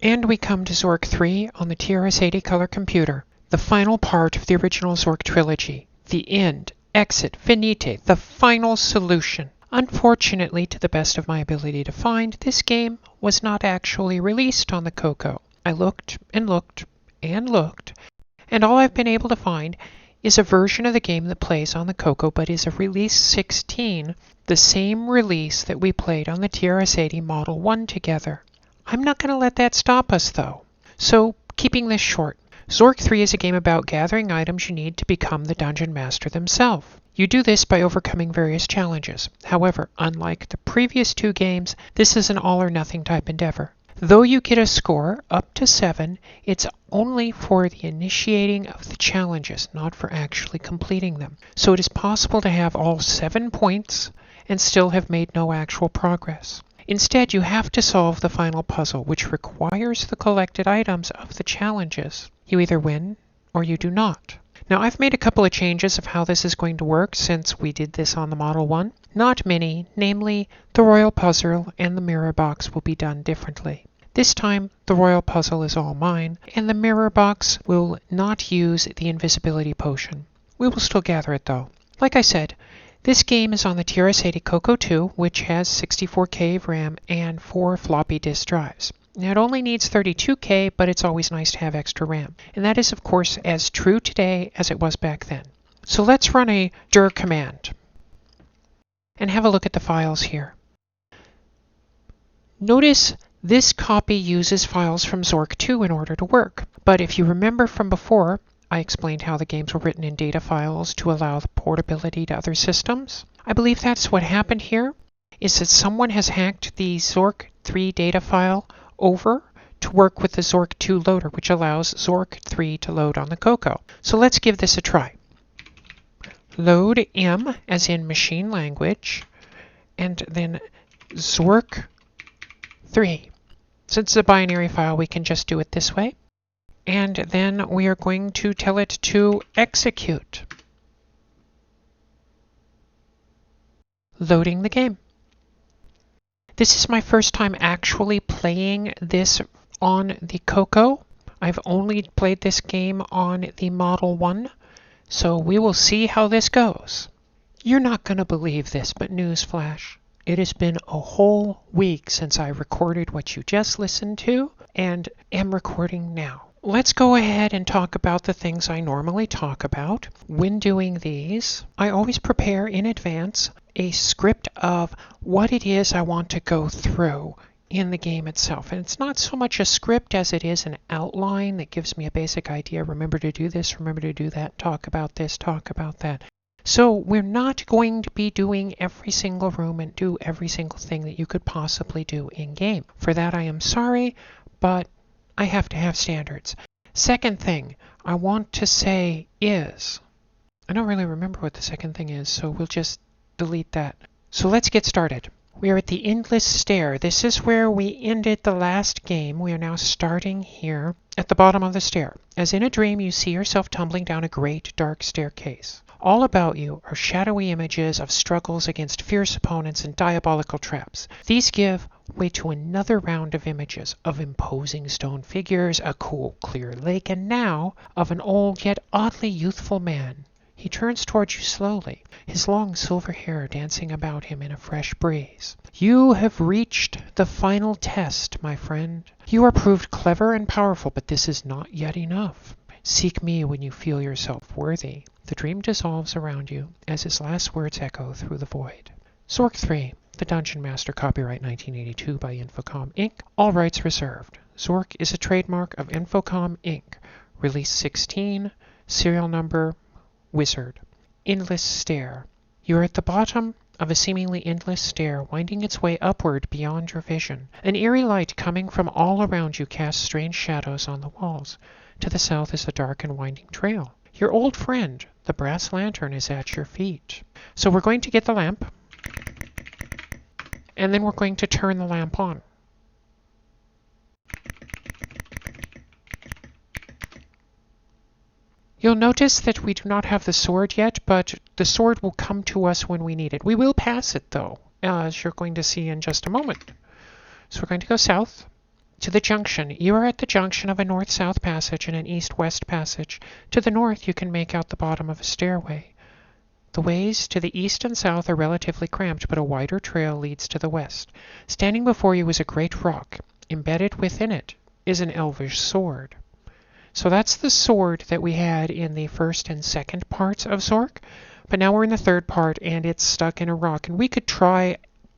And we come to Zork 3 on the TRS-80 color computer, the final part of the original Zork trilogy, the end, exit, finite, the final solution. Unfortunately, to the best of my ability to find, this game was not actually released on the COCO. I looked and looked and looked, and all I've been able to find is a version of the game that plays on the COCO but is a release 16, the same release that we played on the TRS-80 Model 1 together. I'm not going to let that stop us though. So, keeping this short, Zork 3 is a game about gathering items you need to become the Dungeon Master themselves. You do this by overcoming various challenges. However, unlike the previous two games, this is an all-or-nothing type endeavor. Though you get a score up to 7, it's only for the initiating of the challenges, not for actually completing them. So it is possible to have all 7 points and still have made no actual progress. Instead, you have to solve the final puzzle, which requires the collected items of the challenges. You either win or you do not. Now, I've made a couple of changes of how this is going to work since we did this on the Model 1. Not many, namely, the Royal Puzzle and the Mirror Box will be done differently. This time, the Royal Puzzle is all mine, and the Mirror Box will not use the Invisibility Potion. We will still gather it though. Like I said, this game is on the TRS-80 COCO 2, which has 64K of RAM and 4 floppy disk drives. Now, it only needs 32K, but it's always nice to have extra RAM. And that is, of course, as true today as it was back then. So let's run a dir command and have a look at the files here. Notice this copy uses files from Zork 2 in order to work. But if you remember from before, I explained how the games were written in data files to allow the portability to other systems. I believe that's what happened here, is that someone has hacked the Zork 3 data file over to work with the Zork 2 loader, which allows Zork 3 to load on the COCO. So let's give this a try. Load M, as in machine language, and then Zork 3. Since it's a binary file, we can just do it this way. And then we are going to tell it to execute. Loading the game. This is my first time actually playing this on the COCO. I've only played this game on the Model 1, so we will see how this goes. You're not going to believe this, but newsflash. It has been a whole week since I recorded what you just listened to, and am recording now. Let's go ahead and talk about the things I normally talk about. When doing these, I always prepare in advance a script of what it is I want to go through in the game itself. And it's not so much a script as it is an outline that gives me a basic idea. Remember to do this, remember to do that, talk about this, talk about that. So we're not going to be doing every single room and do every single thing that you could possibly do in game. For that I am sorry, but I have to have standards. Second thing I want to say is, I don't really remember what the second thing is, so we'll just delete that. So let's get started. We are at the Endless Stair. This is where we ended the last game. We are now starting here at the bottom of the stair. As in a dream, you see yourself tumbling down a great dark staircase. All about you are shadowy images of struggles against fierce opponents and diabolical traps. These give way to another round of images of imposing stone figures, a cool, clear lake, and now of an old yet oddly youthful man. He turns towards you slowly, his long silver hair dancing about him in a fresh breeze. You have reached the final test, my friend. You are proved clever and powerful, but this is not yet enough. Seek me when you feel yourself worthy. The dream dissolves around you as his last words echo through the void. Zork 3, The Dungeon Master, copyright 1982 by Infocom Inc. All rights reserved. Zork is a trademark of Infocom Inc. Release 16, serial number, Wizard. Endless Stair. You are at the bottom of a seemingly endless stair winding its way upward beyond your vision. An eerie light coming from all around you casts strange shadows on the walls. To the south is a dark and winding trail. Your old friend, the brass lantern, is at your feet. So we're going to get the lamp, and then we're going to turn the lamp on. You'll notice that we do not have the sword yet, but the sword will come to us when we need it. We will pass it, though, as you're going to see in just a moment. So we're going to go south, To the junction. You are at the junction of a north-south passage and an east-west passage. To the north, you can make out the bottom of a stairway. The ways to the east and south are relatively cramped, but a wider trail leads to the west. Standing before you is a great rock. Embedded within it is an elvish sword. So that's the sword that we had in the first and second parts of Zork, but now we're in the third part and it's stuck in a rock, and we could try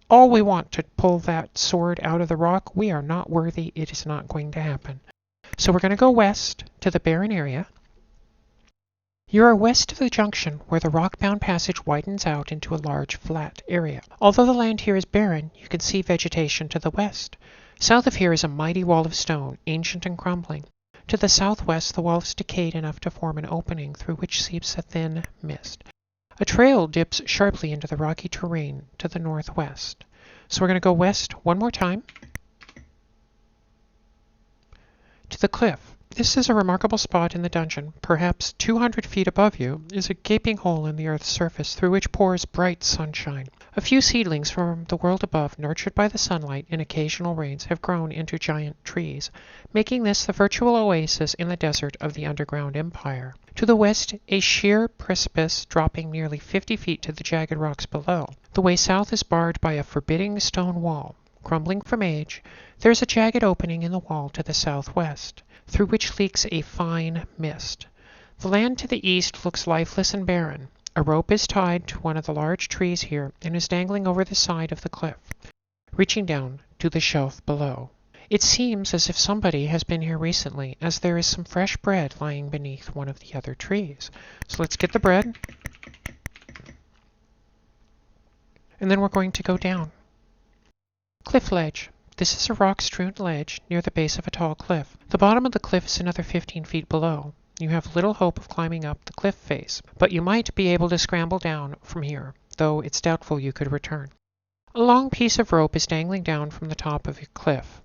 all we want to pull that sword out of the rock. We are not worthy. It is not going to happen. So we're going to go west to the barren area. You are west of the junction where the rock-bound passage widens out into a large flat area. Although the land here is barren, you can see vegetation to the west. South of here is a mighty wall of stone, ancient and crumbling. To the southwest, the wall is decayed enough to form an opening through which seeps a thin mist. A trail dips sharply into the rocky terrain to the northwest. So we're going to go west one more time to the cliff. This is a remarkable spot in the dungeon. Perhaps 200 feet above you is a gaping hole in the earth's surface through which pours bright sunshine. A few seedlings from the world above, nurtured by the sunlight and occasional rains, have grown into giant trees, making this the virtual oasis in the desert of the underground empire. To the west, a sheer precipice dropping nearly 50 feet to the jagged rocks below. The way south is barred by a forbidding stone wall. Crumbling from age, there is a jagged opening in the wall to the southwest, through which leaks a fine mist. The land to the east looks lifeless and barren. A rope is tied to one of the large trees here and is dangling over the side of the cliff, reaching down to the shelf below. It seems as if somebody has been here recently, as there is some fresh bread lying beneath one of the other trees. So let's get the bread, and then we're going to go down. Cliff ledge. This is a rock-strewn ledge near the base of a tall cliff. The bottom of the cliff is another 15 feet below. You have little hope of climbing up the cliff face, but you might be able to scramble down from here, though it's doubtful you could return. A long piece of rope is dangling down from the top of your cliff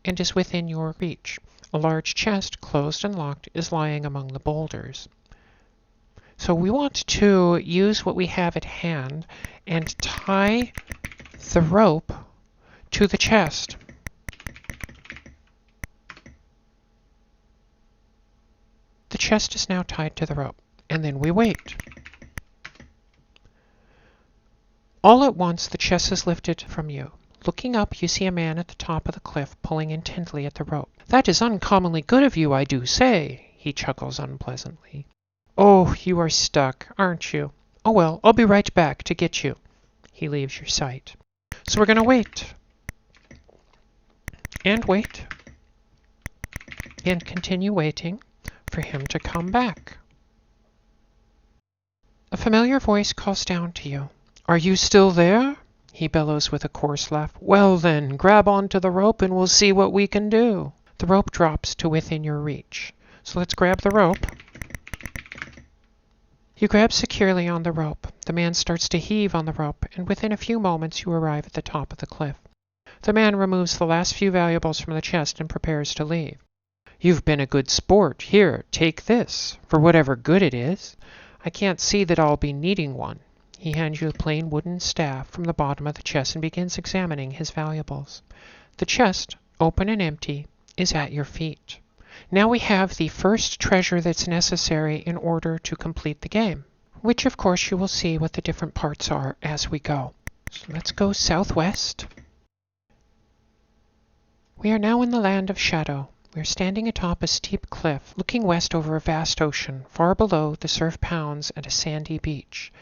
and is within your reach. A large chest, closed and locked, is lying among the boulders. So we want to use what we have at hand and tie the rope to the chest. The chest is now tied to the rope, and then we wait. All at once, the chest is lifted from you. Looking up, you see a man at the top of the cliff pulling intently at the rope. "That is uncommonly good of you, I do say," he chuckles unpleasantly. "Oh, you are stuck, aren't you? Oh well, I'll be right back to get you." He leaves your sight. So we're going to wait. And wait. And continue waiting for him to come back. A familiar voice calls down to you. "Are you still there?" He bellows with a coarse laugh. "Well then, grab onto the rope and we'll see what we can do." The rope drops to within your reach. So let's grab the rope. You grab securely on the rope. The man starts to heave on the rope, and within a few moments you arrive at the top of the cliff. The man removes the last few valuables from the chest and prepares to leave. "You've been a good sport. Here, take this, for whatever good it is. I can't see that I'll be needing one." He hands you a plain wooden staff from the bottom of the chest and begins examining his valuables. The chest, open and empty, is at your feet. Now we have the first treasure that's necessary in order to complete the game, which of course you will see what the different parts are as we go. So let's go southwest. We are now in the land of shadow. We are standing atop a steep cliff, looking west over a vast ocean. Far below, the surf pounds at a sandy beach.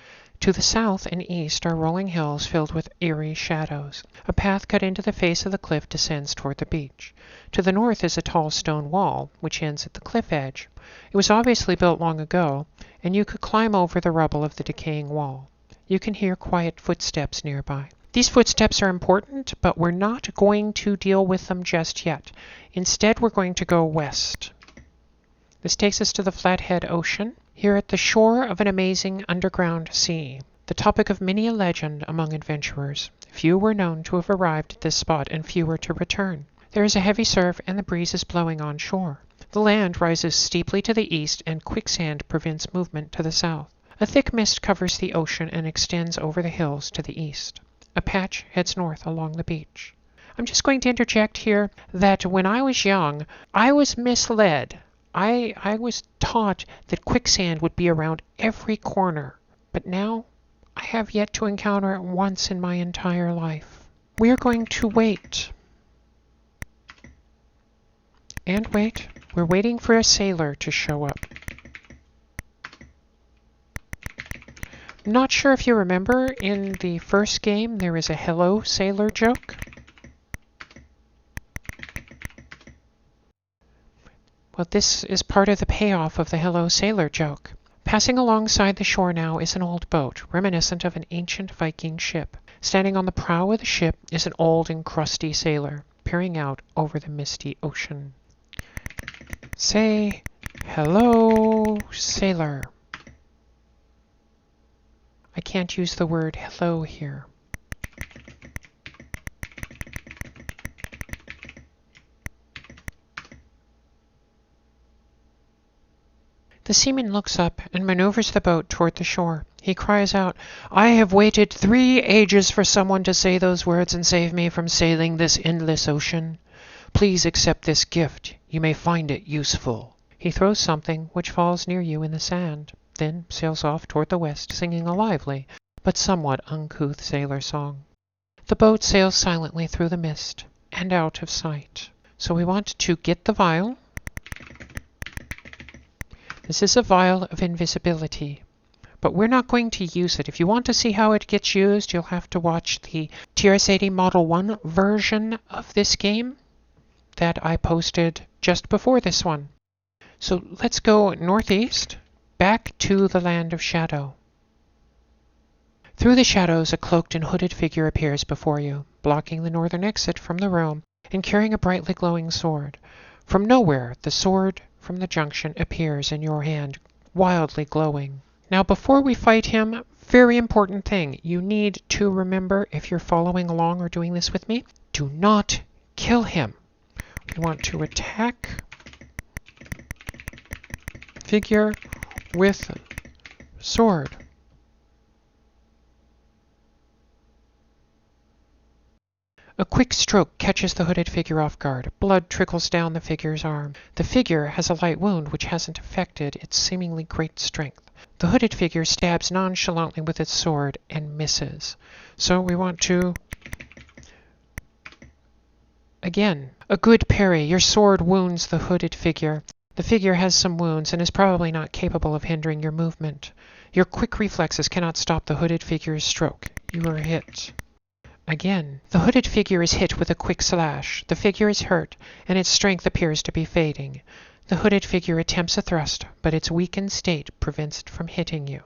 To the south and east are rolling hills filled with eerie shadows. A path cut into the face of the cliff descends toward the beach. To the north is a tall stone wall, which ends at the cliff edge. It was obviously built long ago, and you could climb over the rubble of the decaying wall. You can hear quiet footsteps nearby. These footsteps are important, but we're not going to deal with them just yet. Instead, we're going to go west. This takes us to the Flathead Ocean, here at the shore of an amazing underground sea, the topic of many a legend among adventurers. Few were known to have arrived at this spot, and fewer to return. There is a heavy surf, and the breeze is blowing on shore. The land rises steeply to the east, and quicksand prevents movement to the south. A thick mist covers the ocean and extends over the hills to the east. A patch heads north along the beach. I'm just going to interject here that when I was young, I was misled. I was taught that quicksand would be around every corner, but now I have yet to encounter it once in my entire life. We are going to wait. And wait. We're waiting for a sailor to show up. Not sure if you remember, in the first game there is a hello sailor joke. Well, this is part of the payoff of the hello sailor joke. Passing alongside the shore now is an old boat, reminiscent of an ancient Viking ship. Standing on the prow of the ship is an old and crusty sailor, peering out over the misty ocean. Say, hello, sailor. I can't use the word hello here. The seaman looks up and maneuvers the boat toward the shore. He cries out, "I have waited 3 ages for someone to say those words and save me from sailing this endless ocean. Please accept this gift. You may find it useful." He throws something which falls near you in the sand, then sails off toward the west, singing a lively but somewhat uncouth sailor song. The boat sails silently through the mist and out of sight. So we want to get the vial. This is a vial of invisibility, but we're not going to use it. If you want to see how it gets used, you'll have to watch the TRS-80 Model 1 version of this game that I posted just before this one. So let's go northeast, back to the Land of Shadow. Through the shadows, a cloaked and hooded figure appears before you, blocking the northern exit from the room and carrying a brightly glowing sword. From nowhere, the sword from the junction appears in your hand, wildly glowing. Now, before we fight him, very important thing. You need to remember, if you're following along or doing this with me, do not kill him. We want to attack figure with sword. A quick stroke catches the hooded figure off guard. Blood trickles down the figure's arm. The figure has a light wound which hasn't affected its seemingly great strength. The hooded figure stabs nonchalantly with its sword and misses. So we want to... Again, a good parry. Your sword wounds the hooded figure. The figure has some wounds and is probably not capable of hindering your movement. Your quick reflexes cannot stop the hooded figure's stroke. You are hit. Again, the hooded figure is hit with a quick slash. The figure is hurt, and its strength appears to be fading. The hooded figure attempts a thrust, but its weakened state prevents it from hitting you.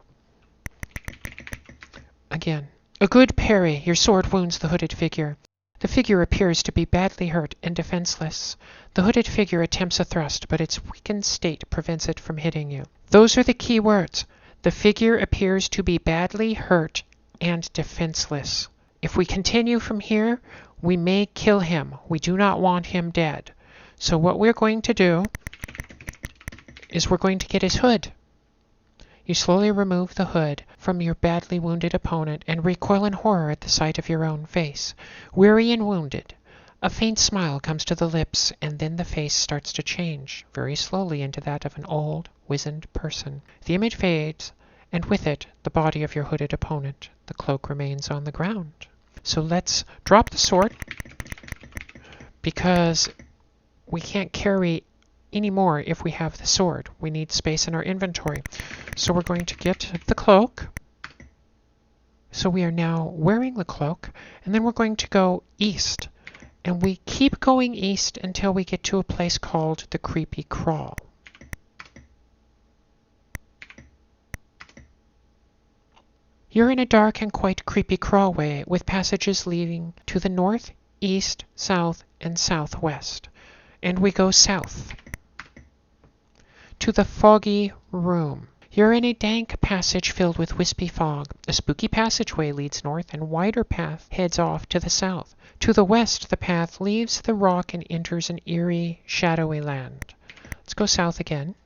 Again, a good parry. Your sword wounds the hooded figure. The figure appears to be badly hurt and defenseless. The hooded figure attempts a thrust, but its weakened state prevents it from hitting you. Those are the key words. The figure appears to be badly hurt and defenseless. If we continue from here, we may kill him. We do not want him dead. So what we're going to do is we're going to get his hood. You slowly remove the hood from your badly wounded opponent and recoil in horror at the sight of your own face. Weary and wounded, a faint smile comes to the lips, and then the face starts to change very slowly into that of an old, wizened person. The image fades, and with it, the body of your hooded opponent. The cloak remains on the ground. So let's drop the sword, because we can't carry any more if we have the sword. We need space in our inventory. So we're going to get the cloak. So we are now wearing the cloak, and then we're going to go east. And we keep going east until we get to a place called the Creepy Crawl. You're in a dark and quite creepy crawlway with passages leading to the north, east, south, and southwest. And we go south to the foggy room. You're in a dank passage filled with wispy fog. A spooky passageway leads north, and a wider path heads off to the south. To the west, the path leaves the rock and enters an eerie, shadowy land. Let's go south again.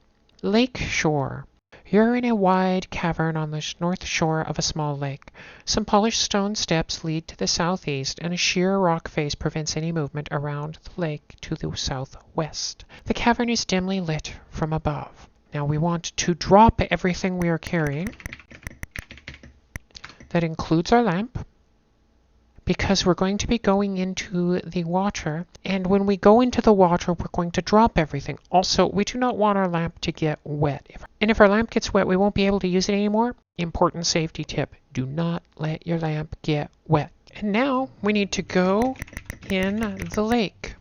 Lake shore. You're in a wide cavern on the north shore of a small lake. Some polished stone steps lead to the southeast, and a sheer rock face prevents any movement around the lake to the southwest. The cavern is dimly lit from above. Now we want to drop everything we are carrying. That includes our lamp, because we're going to be going into the water, and when we go into the water, we're going to drop everything. Also, we do not want our lamp to get wet. And if our lamp gets wet, we won't be able to use it anymore. Important safety tip, do not let your lamp get wet. And now we need to go in the lake.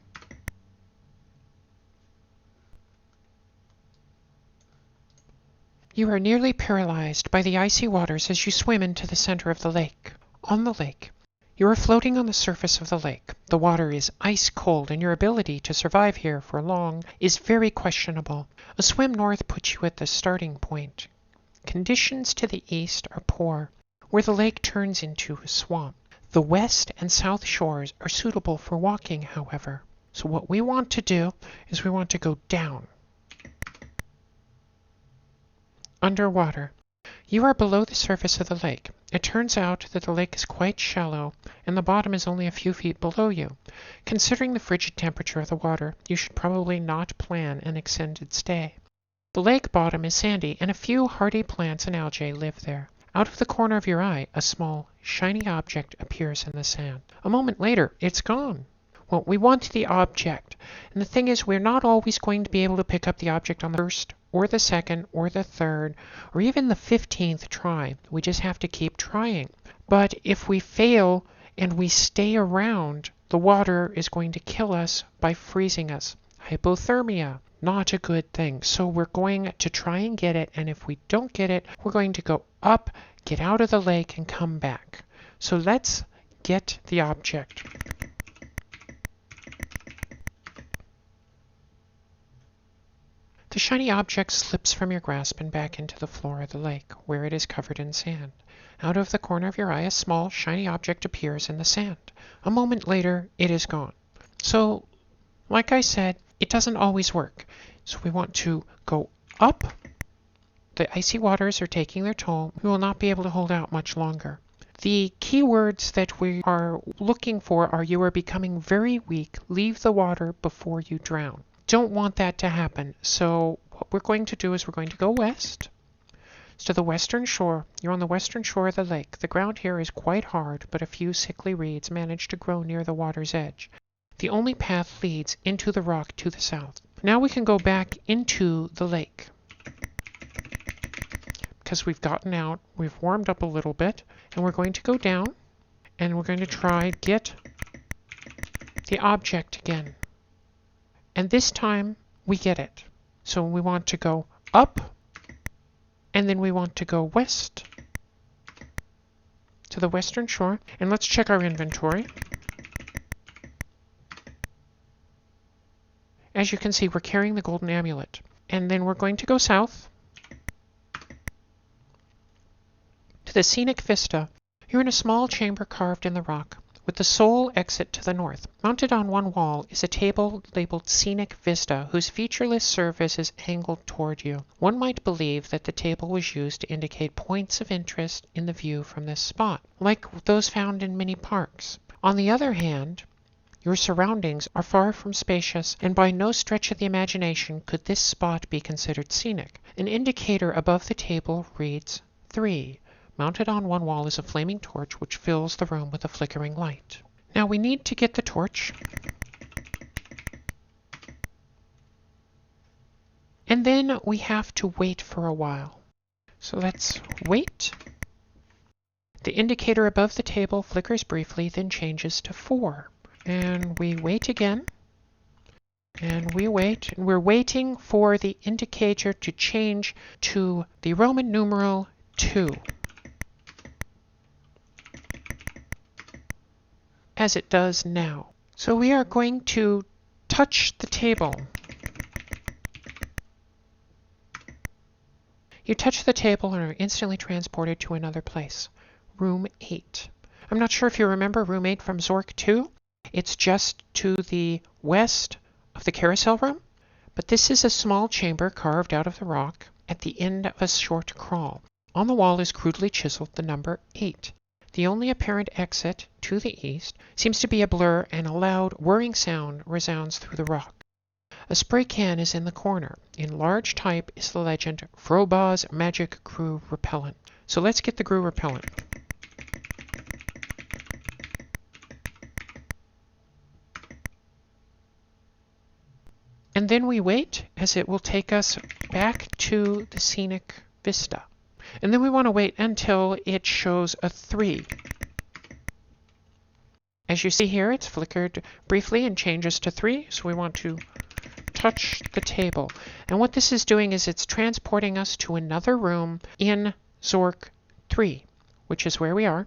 You are nearly paralyzed by the icy waters as you swim into the center of the lake. On the lake, you are floating on the surface of the lake. The water is ice cold, and your ability to survive here for long is very questionable. A swim north puts you at the starting point. Conditions to the east are poor, where the lake turns into a swamp. The west and south shores are suitable for walking, however. So what we want to do is we want to go down. Underwater. You are below the surface of the lake. It turns out that the lake is quite shallow, and the bottom is only a few feet below you. Considering the frigid temperature of the water, you should probably not plan an extended stay. The lake bottom is sandy, and a few hardy plants and algae live there. Out of the corner of your eye, a small, shiny object appears in the sand. A moment later, it's gone. Well, we want the object, and the thing is, we're not always going to be able to pick up the object on the first, or the second, or the third, or even the 15th try. We just have to keep trying. But if we fail and we stay around, the water is going to kill us by freezing us. Hypothermia, not a good thing. So we're going to try and get it, and if we don't get it, we're going to go up, get out of the lake, and come back. So let's get the object. The shiny object slips from your grasp and back into the floor of the lake, where it is covered in sand. Out of the corner of your eye, a small, shiny object appears in the sand. A moment later, it is gone. So, like I said, it doesn't always work. So we want to go up. The icy waters are taking their toll. We will not be able to hold out much longer. The keywords that we are looking for are you are becoming very weak, leave the water before you drown. Don't want that to happen. So what we're going to do is we're going to go west to the western shore. You're on the western shore of the lake. The ground here is quite hard, but a few sickly reeds manage to grow near the water's edge. The only path leads into the rock to the south. Now we can go back into the lake. Because we've gotten out, we've warmed up a little bit, and we're going to go down, and we're going to try get the object again. And this time, we get it. So we want to go up, and then we want to go west to the western shore. And let's check our inventory. As you can see, we're carrying the golden amulet. And then we're going to go south to the scenic Vista. You're in a small chamber carved in the rock, with the sole exit to the north. Mounted on one wall is a table labeled Scenic Vista, whose featureless surface is angled toward you. One might believe that the table was used to indicate points of interest in the view from this spot, like those found in many parks. On the other hand, your surroundings are far from spacious, and by no stretch of the imagination could this spot be considered scenic. An indicator above the table reads 3. Mounted on one wall is a flaming torch which fills the room with a flickering light. Now we need to get the torch. And then we have to wait for a while. So let's wait. The indicator above the table flickers briefly, then changes to 4. And we wait again. And we wait. And we're waiting for the indicator to change to the Roman numeral 2. As it does now. So we are going to touch the table. You touch the table and are instantly transported to another place. Room 8. I'm not sure if you remember Room 8 from Zork 2. It's just to the west of the carousel room. But this is a small chamber carved out of the rock. at the end of a short crawl. On the wall is crudely chiseled the number 8. The only apparent exit to the east seems to be a blur, and a loud whirring sound resounds through the rock. A spray can is in the corner. In large type is the legend, Frobah's Magic Grue Repellent. So let's get the Grue Repellent. And then we wait, as it will take us back to the scenic vista. And then we want to wait until it shows a 3. As you see here, it's flickered briefly and changes to 3, so we want to touch the table. And what this is doing is it's transporting us to another room in Zork 3, which is where we are.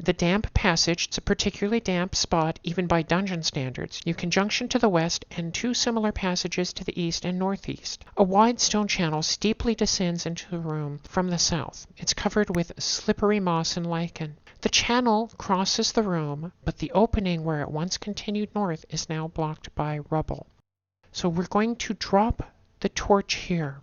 The damp passage, it's a particularly damp spot even by dungeon standards. You can junction to the west and 2 similar passages to the east and northeast. A wide stone channel steeply descends into the room from the south. It's covered with slippery moss and lichen. The channel crosses the room, but the opening where it once continued north is now blocked by rubble. So we're going to drop the torch here.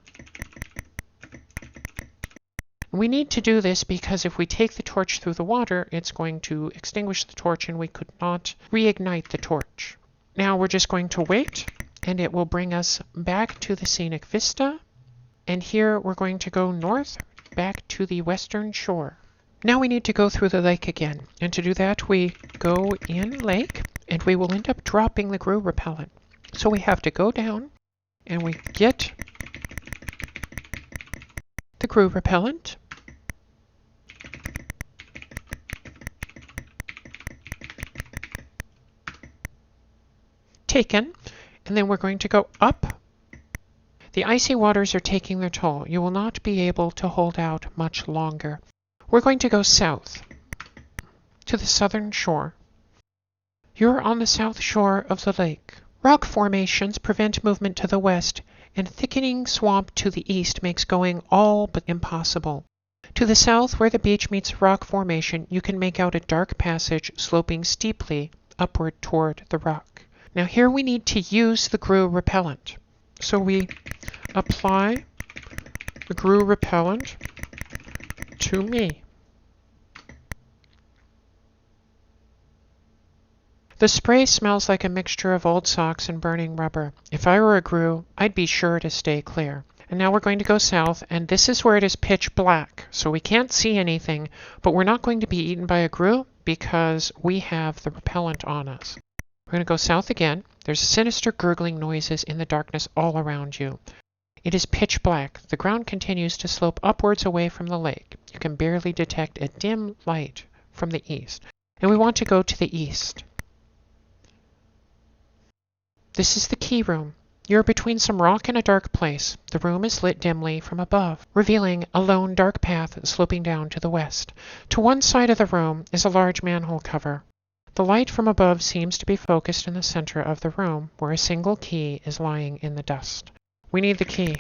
We need to do this because if we take the torch through the water, it's going to extinguish the torch and we could not reignite the torch. Now we're just going to wait, and it will bring us back to the scenic vista. And here we're going to go north, back to the western shore. Now we need to go through the lake again. And to do that, we go in lake, and we will end up dropping the Grue Repellent. So we have to go down, and we get the Grue Repellent. Taken, and then we're going to go up. The icy waters are taking their toll. You will not be able to hold out much longer. We're going to go south to the southern shore. You're on the south shore of the lake. Rock formations prevent movement to the west, and thickening swamp to the east makes going all but impossible. To the south, where the beach meets rock formation, you can make out a dark passage sloping steeply upward toward the rock. Now here we need to use the Grue Repellent. So we apply the Grue Repellent to me. The spray smells like a mixture of old socks and burning rubber. If I were a Grue, I'd be sure to stay clear. And now we're going to go south, and this is where it is pitch black, so we can't see anything, but we're not going to be eaten by a Grue because we have the repellent on us. We're going to go south again. There's sinister gurgling noises in the darkness all around you. It is pitch black. The ground continues to slope upwards away from the lake. You can barely detect a dim light from the east. And we want to go to the east. This is the key room. You're between some rock and a dark place. The room is lit dimly from above, revealing a lone dark path sloping down to the west. To one side of the room is a large manhole cover. The light from above seems to be focused in the center of the room, where a single key is lying in the dust. We need the key.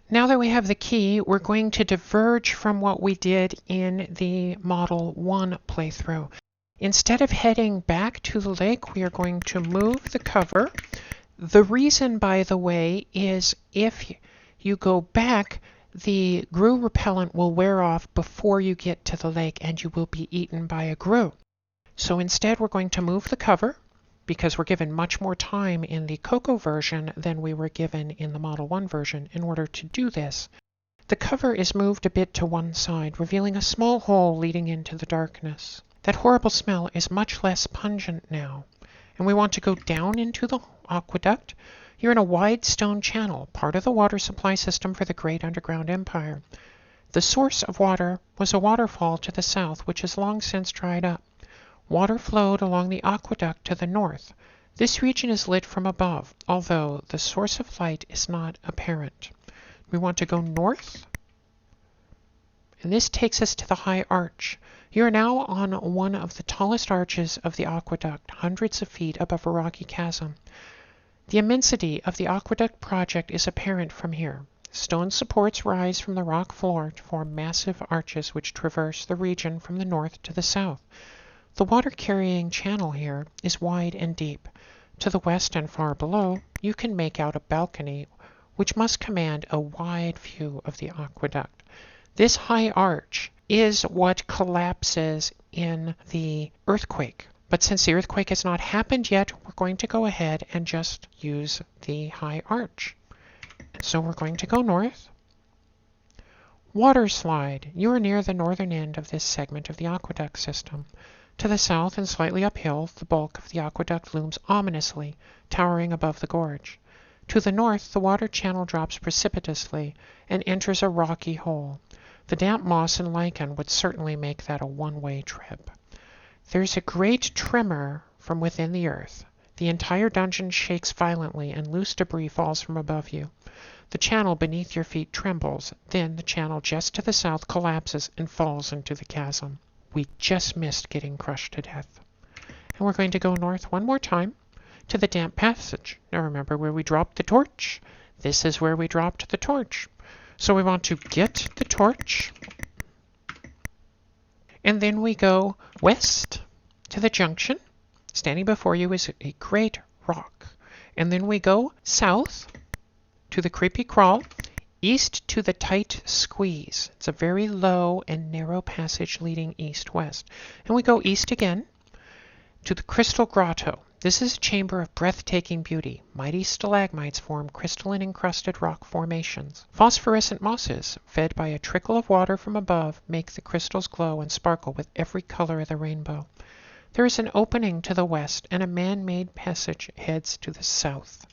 Now that we have the key, we're going to diverge from what we did in the Model 1 playthrough. Instead of heading back to the lake, we are going to move the cover. The reason, by the way, is if you go back, the Grue Repellent will wear off before you get to the lake, and you will be eaten by a Grue. So instead, we're going to move the cover, because we're given much more time in the COCO version than we were given in the Model 1 version in order to do this. The cover is moved a bit to one side, revealing a small hole leading into the darkness. That horrible smell is much less pungent now, and we want to go down into the aqueduct. You're in a wide stone channel, part of the water supply system for the Great Underground Empire. The source of water was a waterfall to the south, which has long since dried up. Water flowed along the aqueduct to the north. This region is lit from above, although the source of light is not apparent. We want to go north, and this takes us to the High Arch. You are now on one of the tallest arches of the aqueduct, hundreds of feet above a rocky chasm. The immensity of the aqueduct project is apparent from here. Stone supports rise from the rock floor to form massive arches which traverse the region from the north to the south. The water-carrying channel here is wide and deep. To the west and far below, you can make out a balcony which must command a wide view of the aqueduct. This high arch is what collapses in the earthquake. But since the earthquake has not happened yet, we're going to go ahead and just use the high arch. So we're going to go north. Water slide. You are near the northern end of this segment of the aqueduct system. To the south and slightly uphill, the bulk of the aqueduct looms ominously, towering above the gorge. To the north, the water channel drops precipitously and enters a rocky hole. The damp moss and lichen would certainly make that a one-way trip. There's a great tremor from within the earth. The entire dungeon shakes violently and loose debris falls from above you. The channel beneath your feet trembles, then the channel just to the south collapses and falls into the chasm. We just missed getting crushed to death. And we're going to go north one more time to the damp passage. Now remember where we dropped the torch? This is where we dropped the torch. So we want to get the torch, and then we go west to the junction. Standing before you is a great rock. And then we go south to the creepy crawl, east to the tight squeeze. It's a very low and narrow passage leading east-west. And we go east again to the crystal grotto. This is a chamber of breathtaking beauty. Mighty stalagmites form crystalline-encrusted rock formations. Phosphorescent mosses, fed by a trickle of water from above, make the crystals glow and sparkle with every color of the rainbow. There is an opening to the west, and a man-made passage heads to the south.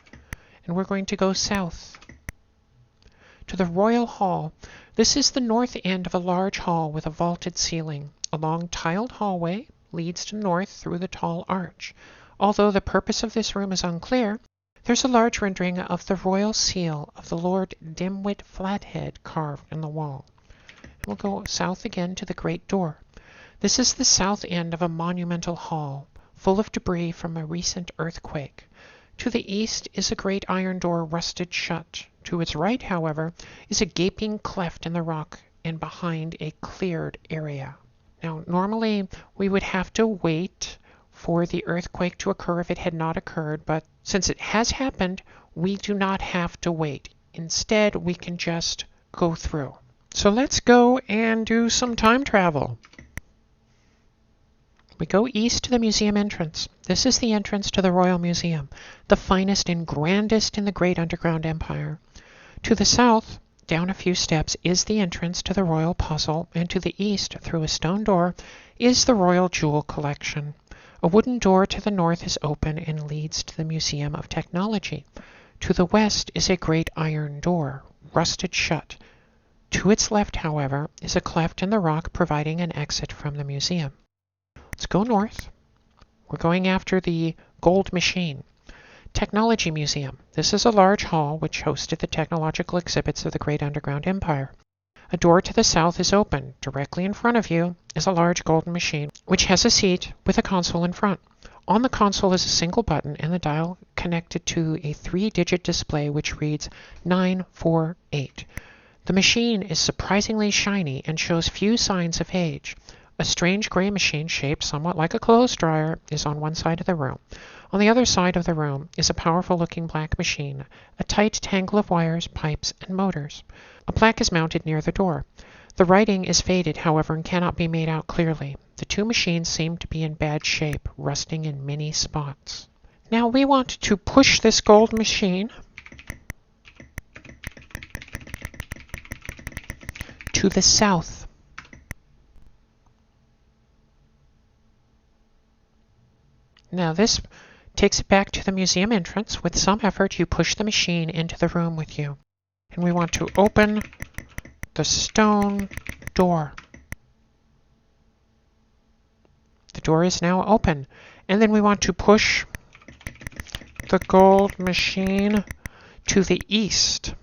And we're going to go south to the Royal Hall. This is the north end of a large hall with a vaulted ceiling. A long tiled hallway leads to north through the tall arch. Although the purpose of this room is unclear, there's a large rendering of the royal seal of the Lord Dimwit Flathead carved in the wall. And we'll go south again to the great door. This is the south end of a monumental hall, full of debris from a recent earthquake. To the east is a great iron door rusted shut. To its right, however, is a gaping cleft in the rock and behind a cleared area. Now, normally we would have to wait for the earthquake to occur if it had not occurred, but since it has happened, we do not have to wait. Instead, we can just go through. So let's go and do some time travel. We go east to the museum entrance. This is the entrance to the Royal Museum, the finest and grandest in the great underground empire. To the south, down a few steps, is the entrance to the Royal Puzzle, and to the east, through a stone door, is the Royal Jewel Collection. A wooden door to the north is open and leads to the Museum of Technology. To the west is a great iron door, rusted shut. To its left, however, is a cleft in the rock providing an exit from the museum. Let's go north. We're going after the Gold Machine. Technology Museum. This is a large hall which hosted the technological exhibits of the Great Underground Empire. A door to the south is open. Directly in front of you is a large golden machine which has a seat with a console in front. On the console is a single button and the dial connected to a 3-digit display which reads 948. The machine is surprisingly shiny and shows few signs of age. A strange gray machine shaped somewhat like a clothes dryer is on one side of the room. On the other side of the room is a powerful-looking black machine, a tight tangle of wires, pipes, and motors. A plaque is mounted near the door. The writing is faded, however, and cannot be made out clearly. The two machines seem to be in bad shape, rusting in many spots. Now we want to push this gold machine to the south. Now this takes it back to the museum entrance. With some effort, you push the machine into the room with you. And we want to open the stone door. The door is now open. And then we want to push the gold machine to the east.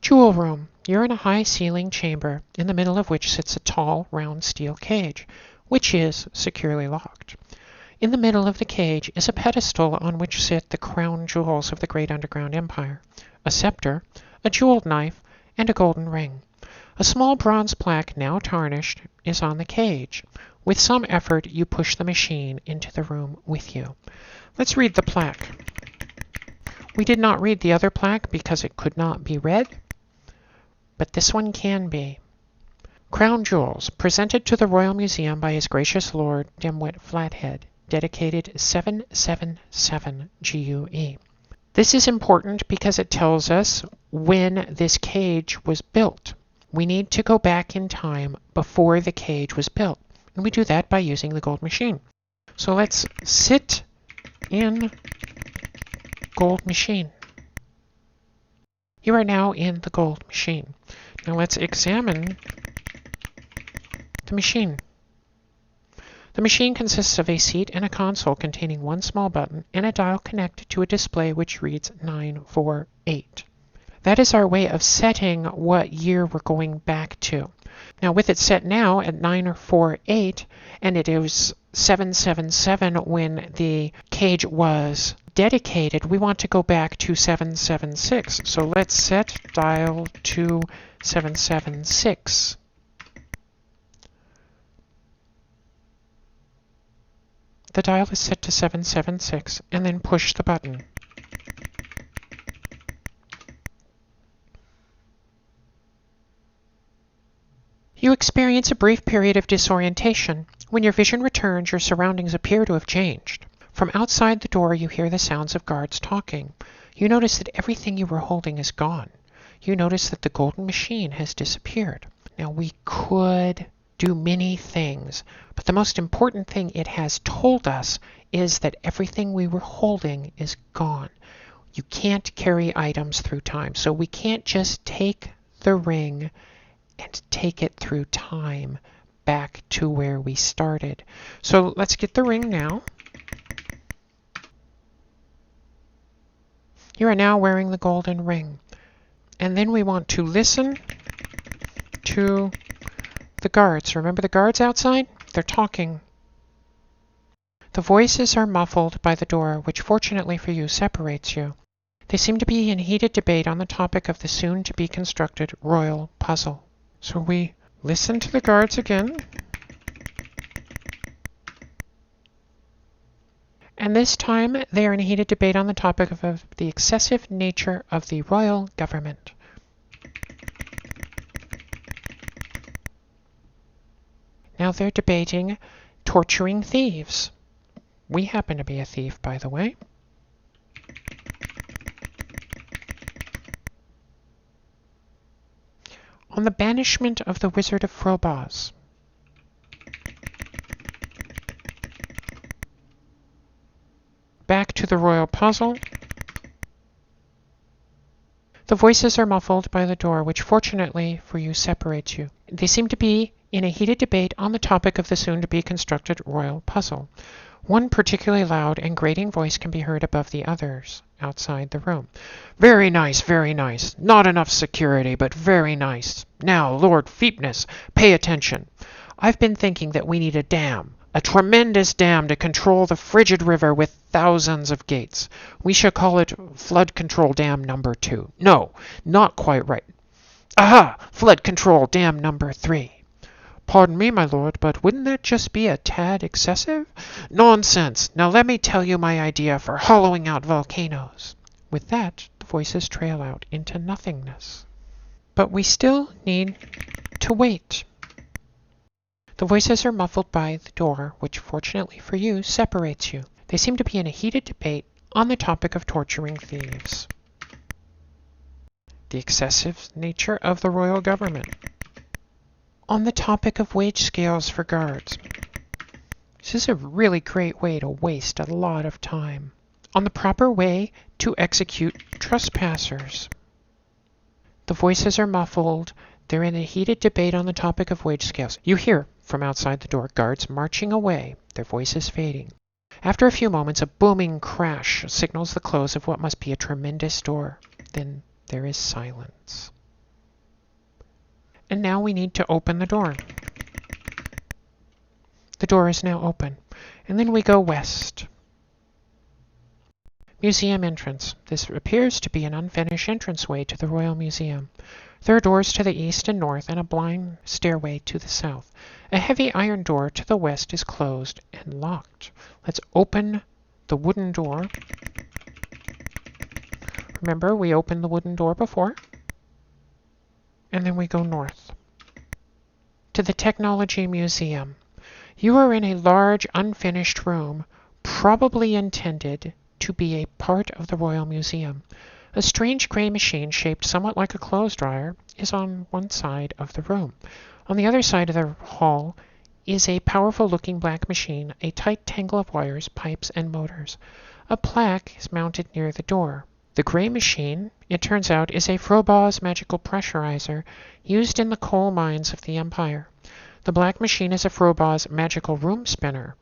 Jewel room. You're in a high-ceiling chamber, in the middle of which sits a tall, round steel cage, which is securely locked. In the middle of the cage is a pedestal on which sit the crown jewels of the Great Underground Empire, a scepter, a jeweled knife, and a golden ring. A small bronze plaque, now tarnished, is on the cage. With some effort, you push the machine into the room with you. Let's read the plaque. We did not read the other plaque because it could not be read, but this one can be. Crown Jewels, presented to the Royal Museum by His Gracious Lord Dimwit Flathead, dedicated 777 GUE. This is important because it tells us when this cage was built. We need to go back in time before the cage was built, and we do that by using the gold machine. So let's sit in gold machine. You are now in the gold machine. Now let's examine the machine. The machine consists of a seat and a console containing one small button and a dial connected to a display which reads 948. That is our way of setting what year we're going back to. Now with it set now at 948, and it is 777 when the cage was dedicated, we want to go back to 776. So let's set dial to 776. The dial is set to 776, and then push the button. You experience a brief period of disorientation. When your vision returns, your surroundings appear to have changed. From outside the door, you hear the sounds of guards talking. You notice that everything you were holding is gone. You notice that the golden machine has disappeared. Now, we could do many things, but the most important thing it has told us is that everything we were holding is gone. You can't carry items through time, so we can't just take the ring and take it through time back to where we started. So let's get the ring now. You are now wearing the golden ring. And then we want to listen to the guards. Remember the guards outside? They're talking. The voices are muffled by the door, which fortunately for you separates you. They seem to be in heated debate on the topic of the soon-to-be-constructed royal puzzle. So we listen to the guards again. And this time they are in a heated debate on the topic of the excessive nature of the royal government. Now they're debating torturing thieves. We happen to be a thief, by the way. On the banishment of the Wizard of Frobos. Back to the royal puzzle. The voices are muffled by the door, which fortunately for you separates you. They seem to be in a heated debate on the topic of the soon-to-be-constructed royal puzzle. One particularly loud and grating voice can be heard above the others outside the room. Very nice, very nice. Not enough security, but very nice. Now, Lord Feepness, pay attention. I've been thinking that we need a dam. A tremendous dam to control the frigid river with thousands of gates. We shall call it Flood Control Dam number 2. No, not quite right. Aha! Flood Control Dam number 3. Pardon me, my lord, but wouldn't that just be a tad excessive? Nonsense! Now let me tell you my idea for hollowing out volcanoes. With that, the voices trail out into nothingness. But we still need to wait. The voices are muffled by the door, which fortunately for you separates you. They seem to be in a heated debate on the topic of torturing thieves. The excessive nature of the royal government. On the topic of wage scales for guards. This is a really great way to waste a lot of time. On the proper way to execute trespassers. The voices are muffled. They're in a heated debate on the topic of wage scales. You hear, from outside the door, guards marching away, their voices fading. After a few moments, a booming crash signals the close of what must be a tremendous door. Then there is silence. And now we need to open the door. The door is now open. And then we go west. Museum entrance. This appears to be an unfinished entranceway to the Royal Museum. There are doors to the east and north and a blind stairway to the south. A heavy iron door to the west is closed and locked. Let's open the wooden door. Remember, we opened the wooden door before. And then we go north to the Technology Museum. You are in a large, unfinished room, probably intended to be a part of the Royal Museum. A strange gray machine shaped somewhat like a clothes dryer is on one side of the room. On the other side of the hall is a powerful-looking black machine, a tight tangle of wires, pipes, and motors. A plaque is mounted near the door. The gray machine, it turns out, is a Frobaugh's magical pressurizer used in the coal mines of the Empire. The black machine is a Frobaugh's magical room spinner.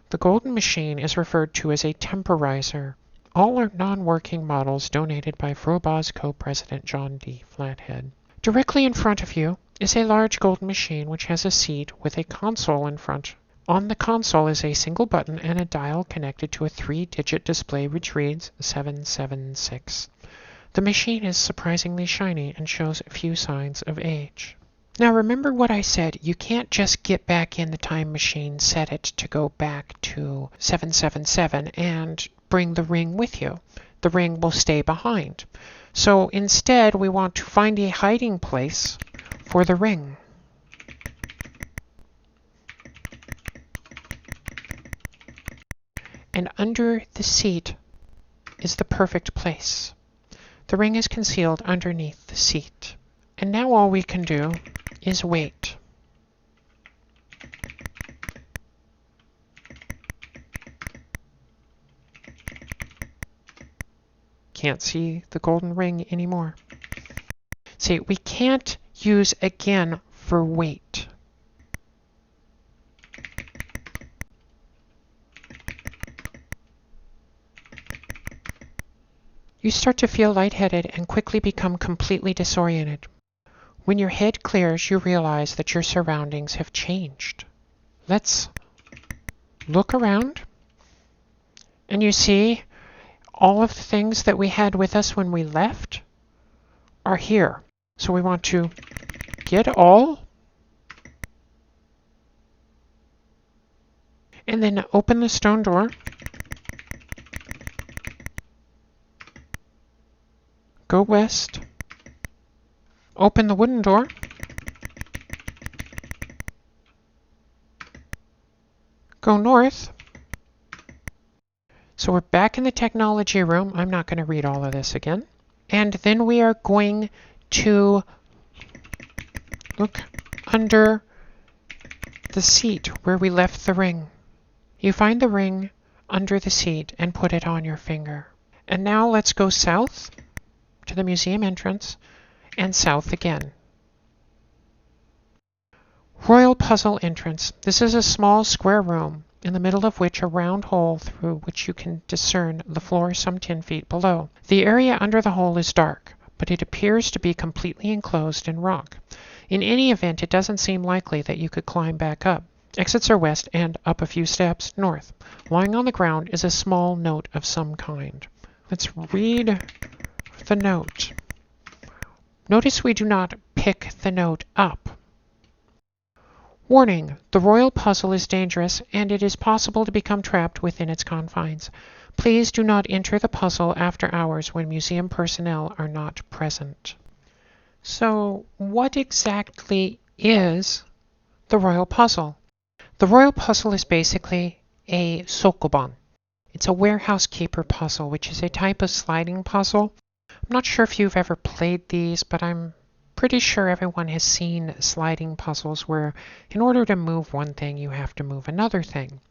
The golden machine is referred to as a temporizer. All are non-working models donated by Frobaugh's co-president John D. Flathead. Directly in front of you is a large golden machine which has a seat with a console in front. On the console is a single button and a dial connected to a 3-digit display which reads 776. The machine is surprisingly shiny and shows few signs of age. Now remember what I said, you can't just get back in the time machine, set it to go back to 777 and bring the ring with you. The ring will stay behind. So instead we want to find a hiding place for the ring. And under the seat is the perfect place. The ring is concealed underneath the seat. And now all we can do is wait. Can't see the golden ring anymore. See, we can't use again for wait. You start to feel lightheaded and quickly become completely disoriented. When your head clears, you realize that your surroundings have changed. Let's look around, and you see all of the things that we had with us when we left are here. So we want to get all, and then open the stone door. Go west, open the wooden door, go north. So we're back in the technology room. I'm not going to read all of this again. And then we are going to look under the seat where we left the ring. You find the ring under the seat and put it on your finger. And now let's go south to the museum entrance, and south again. Royal Puzzle Entrance. This is a small square room, in the middle of which a round hole through which you can discern the floor some 10 feet below. The area under the hole is dark, but it appears to be completely enclosed in rock. In any event, it doesn't seem likely that you could climb back up. Exits are west and up a few steps north. Lying on the ground is a small note of some kind. Let's read the note. Notice we do not pick the note up. Warning, the royal puzzle is dangerous and it is possible to become trapped within its confines. Please do not enter the puzzle after hours when museum personnel are not present. So, what exactly is the royal puzzle? The royal puzzle is basically a sokoban. It's a warehouse keeper puzzle, which is a type of sliding puzzle. I'm not sure if you've ever played these, but I'm pretty sure everyone has seen sliding puzzles where in order to move one thing, you have to move another thing.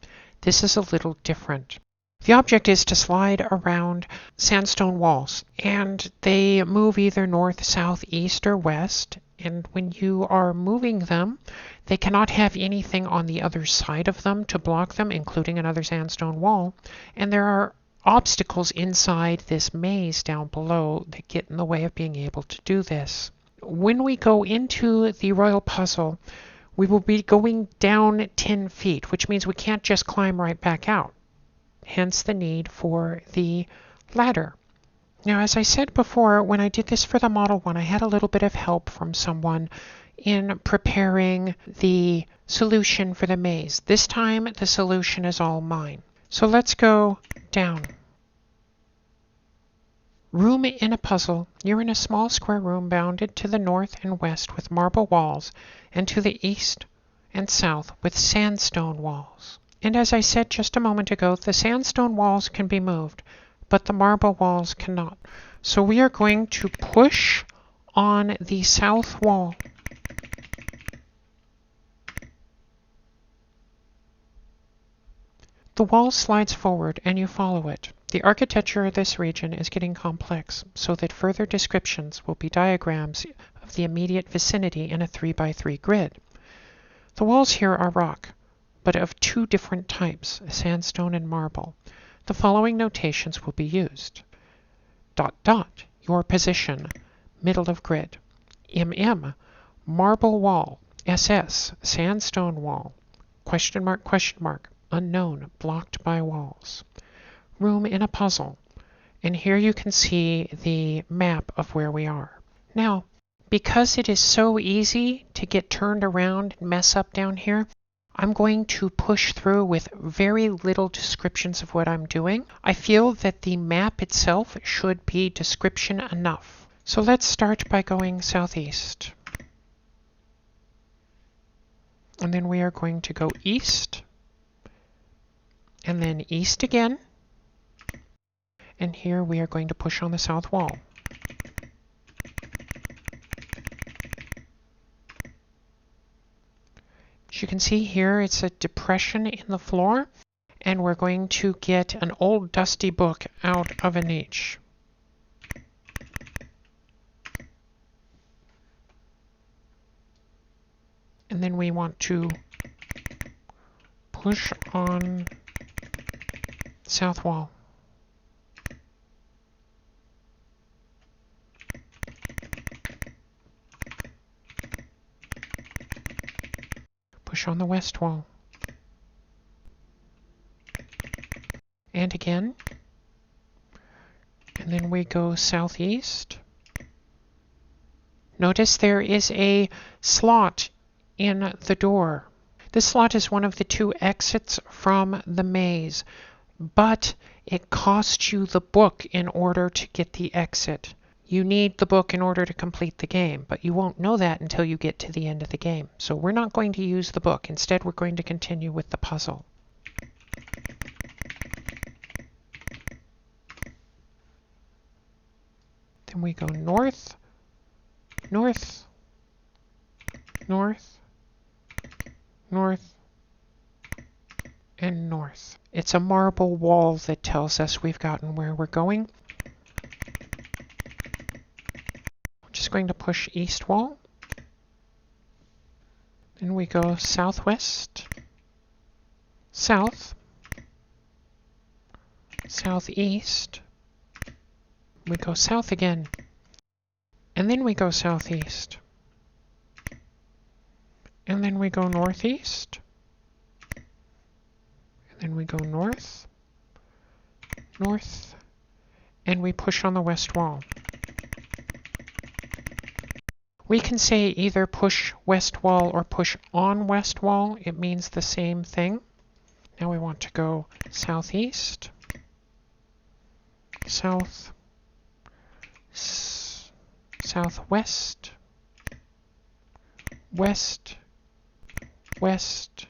This is a little different. The object is to slide around sandstone walls, and they move either north, south, east, or west. And when you are moving them, they cannot have anything on the other side of them to block them, including another sandstone wall. And there are obstacles inside this maze down below that get in the way of being able to do this. When we go into the royal puzzle, we will be going down 10 feet, which means we can't just climb right back out. Hence the need for the ladder. Now, as I said before, when I did this for the Model 1, I had a little bit of help from someone in preparing the solution for the maze. This time, the solution is all mine. So let's go down. Room in a puzzle. You're in a small square room bounded to the north and west with marble walls, and to the east and south with sandstone walls. And as I said just a moment ago, the sandstone walls can be moved, but the marble walls cannot. So we are going to push on the south wall. The wall slides forward and you follow it. The architecture of this region is getting complex, so that further descriptions will be diagrams of the immediate vicinity in a 3x3 grid. The walls here are rock, but of two different types, sandstone and marble. The following notations will be used. ... your position, middle of grid. Marble wall. SS, sandstone wall. ? Unknown, blocked by walls. Room in a puzzle. And here you can see the map of where we are. Now, because it is so easy to get turned around and mess up down here, I'm going to push through with very little descriptions of what I'm doing. I feel that the map itself should be description enough. So let's start by going southeast. And then we are going to go east. And then east again. And here we are going to push on the south wall. As you can see here, it's a depression in the floor, and we're going to get an old dusty book out of a niche. And then we want to push on south wall. Push on the west wall. And again. And then we go southeast. Notice there is a slot in the door. This slot is one of the two exits from the maze, but it costs you the book in order to get the exit. You need the book in order to complete the game, but you won't know that until you get to the end of the game. So we're not going to use the book. Instead, we're going to continue with the puzzle. Then we go north, north, north, north, and north. It's a marble wall that tells us we've gotten where we're going. Just going to push east wall. Then we go southwest, south, southeast. We go south again. And then we go southeast. And then we go northeast. And then we go north, north, and we push on the west wall. We can say either push west wall or push on west wall. It means the same thing. Now we want to go southeast, south, southwest, west, west,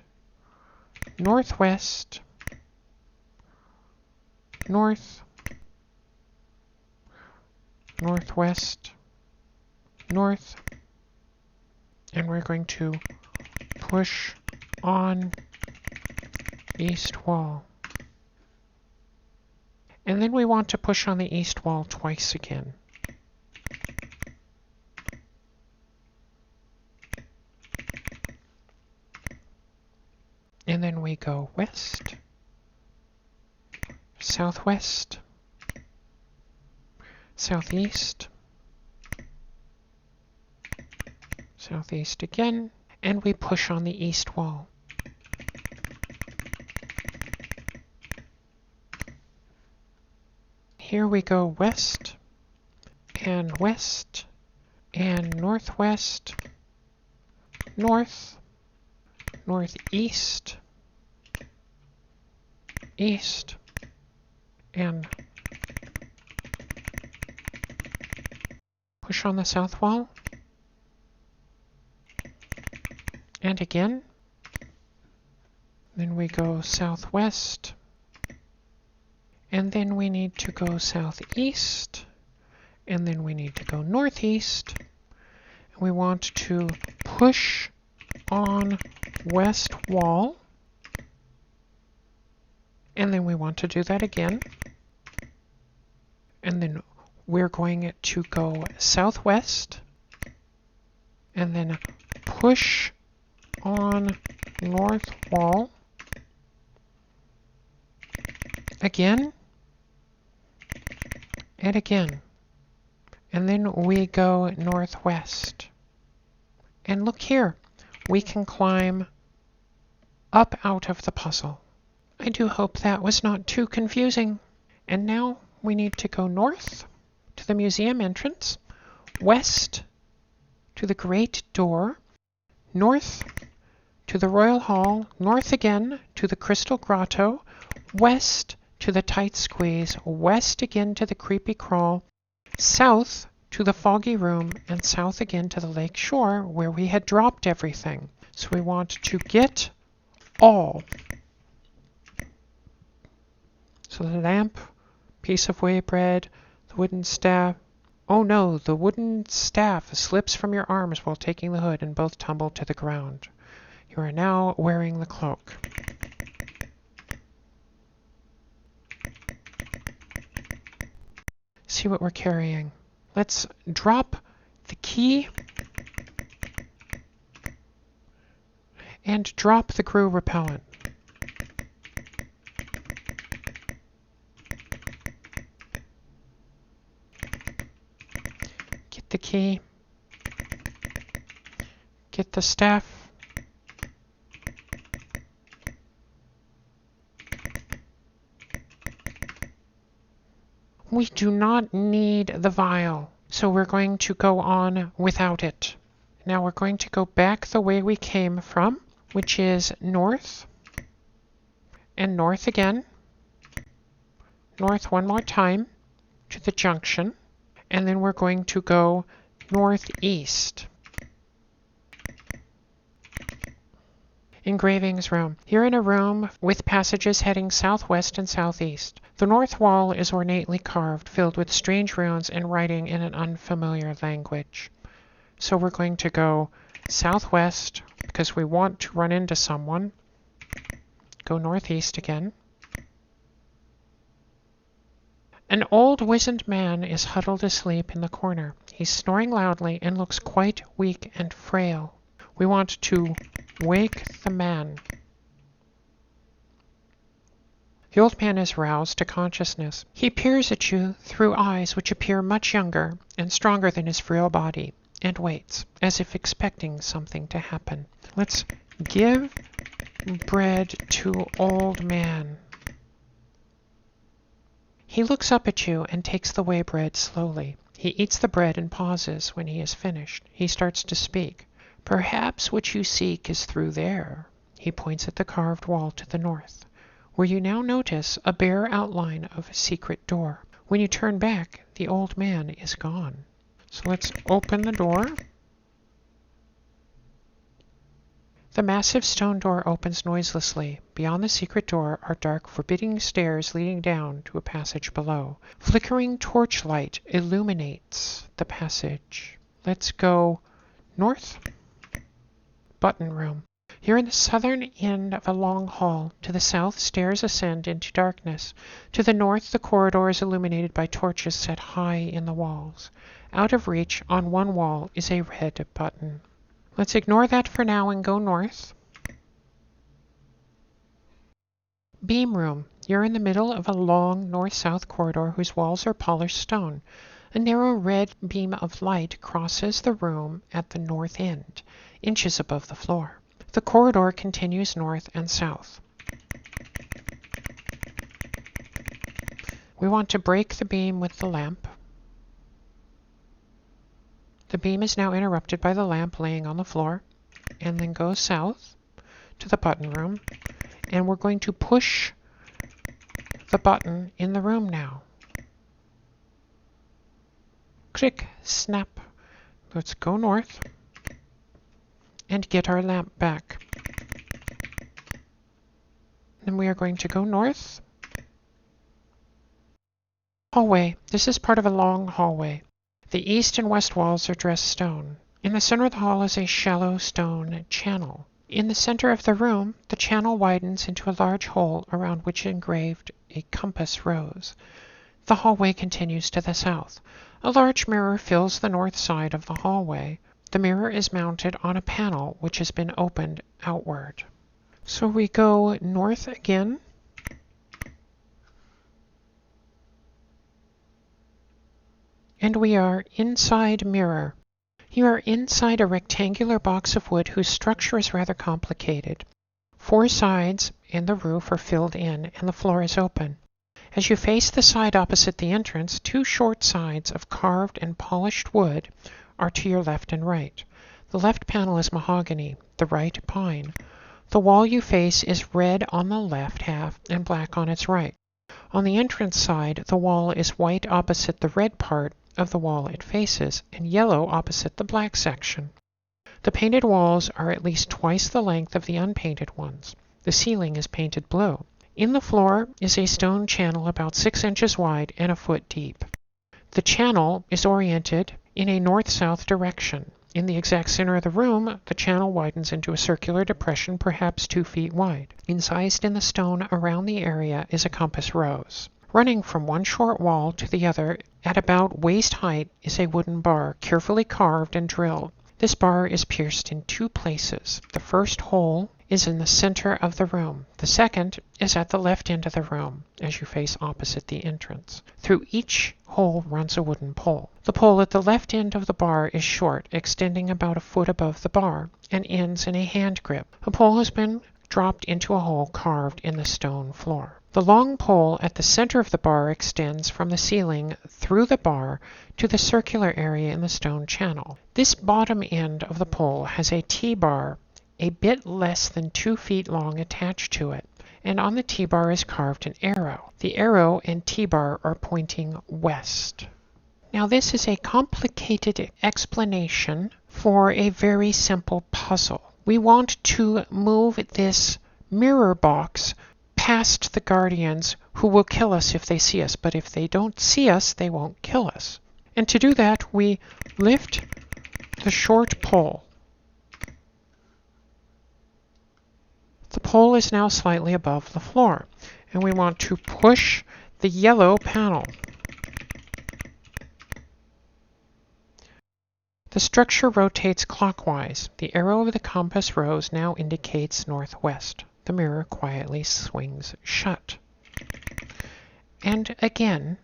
northwest, north, northwest, north, and we're going to push on east wall. And then we want to push on the east wall twice again. And then we go west, southwest, southeast, southeast again, and we push on the east wall. Here we go west and northwest, north, northeast, east, and push on the south wall, and again. Then we go southwest, and then we need to go southeast, and then we need to go northeast. We want to push on west wall, and then we want to do that again. And then we're going to go southwest, and then push on north wall again and again. And then we go northwest. And look here, we can climb up out of the puzzle. I do hope that was not too confusing. And now we need to go north to the museum entrance, west to the great door, north to the royal hall, north again to the crystal grotto, west to the tight squeeze, west again to the creepy crawl, south to the foggy room, and south again to the lake shore where we had dropped everything. So we want to get all. So the lamp, piece of whey bread, the wooden staff. Oh no, the wooden staff slips from your arms while taking the hood and both tumble to the ground. You are now wearing the cloak. See what we're carrying. Let's drop the key and drop the crew repellent. Get the key. Get the staff. We do not need the vial, so we're going to go on without it. Now we're going to go back the way we came from, which is north, and north again, north one more time to the junction, and then we're going to go northeast. Engravings room. You're in a room with passages heading southwest and southeast. The north wall is ornately carved, filled with strange runes and writing in an unfamiliar language. So we're going to go southwest because we want to run into someone. Go northeast again. An old wizened man is huddled asleep in the corner. He's snoring loudly and looks quite weak and frail. We want to wake the man. The old man is roused to consciousness. He peers at you through eyes which appear much younger and stronger than his frail body, and waits, as if expecting something to happen. Let's give bread to old man. He looks up at you and takes the whey bread slowly. He eats the bread and pauses when he is finished. He starts to speak. Perhaps what you seek is through there. He points at the carved wall to the north, where you now notice a bare outline of a secret door. When you turn back, the old man is gone. So let's open the door. The massive stone door opens noiselessly. Beyond the secret door are dark, forbidding stairs leading down to a passage below. Flickering torchlight illuminates the passage. Let's go north. Button room. You're in the southern end of a long hall. To the south, stairs ascend into darkness. To the north, the corridor is illuminated by torches set high in the walls. Out of reach, on one wall, is a red button. Let's ignore that for now and go north. Beam room. You're in the middle of a long north-south corridor whose walls are polished stone. A narrow red beam of light crosses the room at the north end, inches above the floor. The corridor continues north and south. We want to break the beam with the lamp. The beam is now interrupted by the lamp laying on the floor, and then go south to the button room, and we're going to push the button in the room now. Click, snap. Let's go north and get our lamp back. Then we are going to go north. Hallway. This is part of a long hallway. The east and west walls are dressed stone. In the center of the hall is a shallow stone channel. In the center of the room, the channel widens into a large hole around which is engraved a compass rose. The hallway continues to the south. A large mirror fills the north side of the hallway. The mirror is mounted on a panel which has been opened outward. So we go north again. And we are inside mirror. You are inside a rectangular box of wood whose structure is rather complicated. 4 sides and the roof are filled in, and the floor is open. As you face the side opposite the entrance, 2 short sides of carved and polished wood are to your left and right. The left panel is mahogany, the right pine. The wall you face is red on the left half and black on its right. On the entrance side, the wall is white opposite the red part of the wall it faces, and yellow opposite the black section. The painted walls are at least twice the length of the unpainted ones. The ceiling is painted blue. In the floor is a stone channel about 6 inches wide and a foot deep. The channel is oriented in a north-south direction. In the exact center of the room, the channel widens into a circular depression perhaps 2 feet wide. Incised in the stone around the area is a compass rose. Running from one short wall to the other at about waist height is a wooden bar, carefully carved and drilled. This bar is pierced in 2 places. The first hole is in the center of the room. The second is at the left end of the room, as you face opposite the entrance. Through each hole runs a wooden pole. The pole at the left end of the bar is short, extending about a foot above the bar, and ends in a hand grip. A pole has been dropped into a hole carved in the stone floor. The long pole at the center of the bar extends from the ceiling through the bar to the circular area in the stone channel. This bottom end of the pole has a T-bar a bit less than 2 feet long attached to it, and on the T-bar is carved an arrow. The arrow and T-bar are pointing west. Now this is a complicated explanation for a very simple puzzle. We want to move this mirror box past the guardians, who will kill us if they see us, but if they don't see us, they won't kill us. And to do that, we lift the short pole. The pole is now slightly above the floor, and we want to push the yellow panel. The structure rotates clockwise. The arrow of the compass rose now indicates northwest. The mirror quietly swings shut. And again,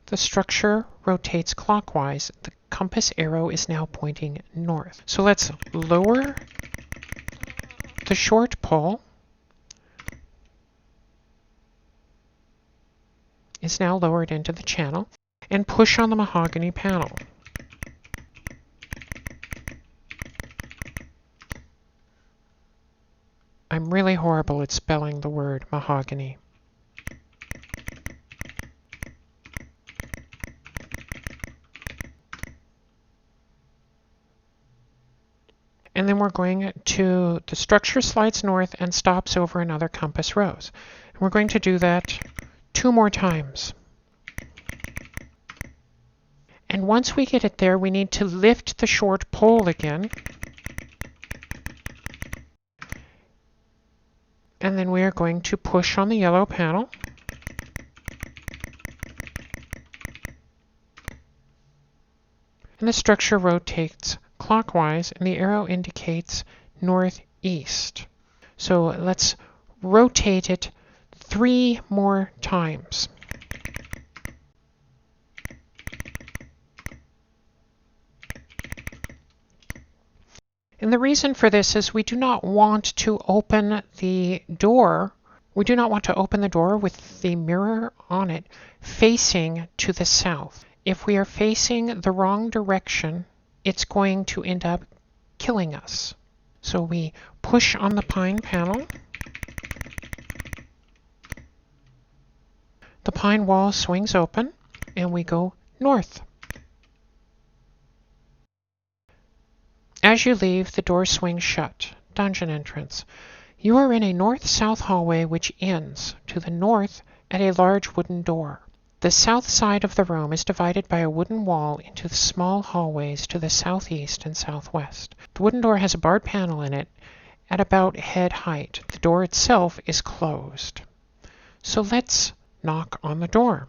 the structure rotates clockwise. The compass arrow is now pointing north. So let's lower the short pole. Is now lowered into the channel, and push on the mahogany panel. I'm really horrible at spelling the word mahogany. And then we're going to, the structure slides north and stops over another compass rose. And we're going to do that 2 more times. And once we get it there, we need to lift the short pole again. And then we are going to push on the yellow panel. And the structure rotates clockwise, and the arrow indicates northeast. So let's rotate it 3 more times. And the reason for this is we do not want to open the door. We do not want to open the door with the mirror on it facing to the south. If we are facing the wrong direction, it's going to end up killing us. So we push on the pine panel. The pine wall swings open, and we go north. As you leave, the door swings shut. Dungeon entrance. You are in a north-south hallway which ends to the north at a large wooden door. The south side of the room is divided by a wooden wall into small hallways to the southeast and southwest. The wooden door has a barred panel in it at about head height. The door itself is closed. So let's knock on the door.